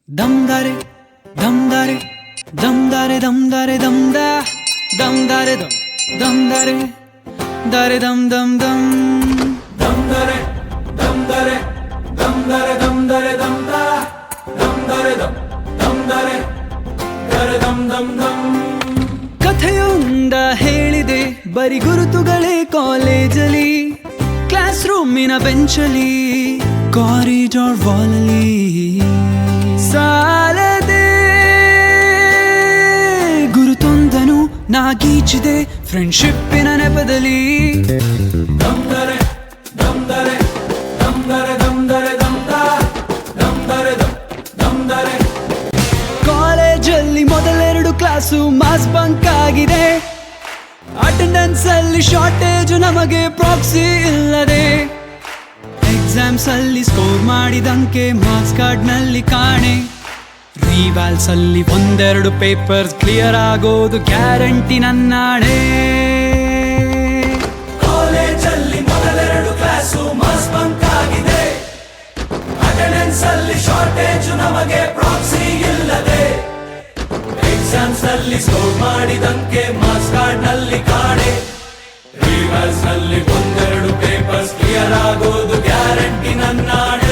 ದಮ್ದಾರೆ ದಮ್ದಾರೆ ದಮ್ದಾರೆ ದಮ್ದಾರೆ ದಮ್ದ ದಮ್ದಾರೆ ದಮ್ ದಮ್ದಾರೆ ದಾರೆ ದಮ್ ದಮ್ ದಮ್ ದಮ್ದರೆ ದಮ್ದರೆ ದಮ್ದರೆ ದಮ್ದರೆ ದಮ್ದ ದಮ್ದರೆ ದಮ್ ದಮ್ದರೆ ದರೆ ದಮ್ ದಮ್ ದಮ್. ಕಥೆಯೊಂದ ಹೇಳಿದೆ ಬರಿ ಗುರುತುಗಳೇ ಕಾಲೇಜಲ್ಲಿ, ಕ್ಲಾಸ್ ರೂಮಿನ ಬೆಂಚಲ್ಲಿ, ಕಾರಿಡಾರ್ ವಾಲಲ್ಲಿ ಸಾಲದೆ ಗುರುತೊಂದನು ನಾಗೀಚಿದೆ ಫ್ರೆಂಡ್ಶಿಪ್ಪಿನ ನೆಪದಲ್ಲಿ. ದಮ್ದರೆ ದಮ್ದರೆ ದಮ್ದರೆ ದಮ್ದರೆ ದಮ್ದ ದಮ್ದರೆ ದಮ್ ದಮ್ದರೆ. ಕಾಲೇಜಲ್ಲಿ ಮೊದಲೆರಡು ಕ್ಲಾಸು ಮಾಸ್ ಬಂಕ್ ಆಗಿದೆ, ಅಟೆಂಡೆನ್ಸ್ ಅಲ್ಲಿ ಶಾರ್ಟೇಜ್ ನಮಗೆ ಪ್ರಾಕ್ಸಿ ಇಲ್ಲದೆ, ಎಕ್ಸಾಮ್ಸ್ ಅಲ್ಲಿ ಸ್ಕೋರ್ ಮಾಡಿದಂಕೆ ಮಾರ್ಕ್ಸ್ ಕಾರ್ಡ್ ನಲ್ಲಿ ಕಾಣೆ, ರಿವ್ಯಾಲ್ಸ್ ಅಲ್ಲಿ ಒಂದೆರಡು ಪೇಪರ್ಸ್ ಕ್ಲಿಯರ್ ಆಗೋದು ಗ್ಯಾರಂಟಿ ನನ್ನಾಣೆ. ಕಾಲೇಜಲ್ಲಿ ಮೊದಲೆರಡು ಕ್ಲಾಸು ಮಾಸ್ ಬಂಕ್ ಆಗಿದೆ, ಅಟೆಂಡೆನ್ಸ್ ಅಲ್ಲಿ ಶಾರ್ಟೇಜ್ ನಮಗೆ ಪ್ರಾಕ್ಸಿ ಇಲ್ಲದೆ, ಎಕ್ಸಾಮ್ಸ್ ನಲ್ಲಿ ಸ್ಕೋರ್ ಮಾಡಿದಂಕೆ ಮಾರ್ಕ್ಸ್ ಕಾರ್ಡ್ ನಲ್ಲಿ ಕಾಣೆ, ರಿವರ್ಸ್ ನಲ್ಲಿ ಒಂದೆರಡು ಪೇಪರ್ಸ್ ಕ್ಲಿಯರ್ ಆಗೋದು ಗ್ಯಾರಂಟಿ ನನ್ನಾಣೆ.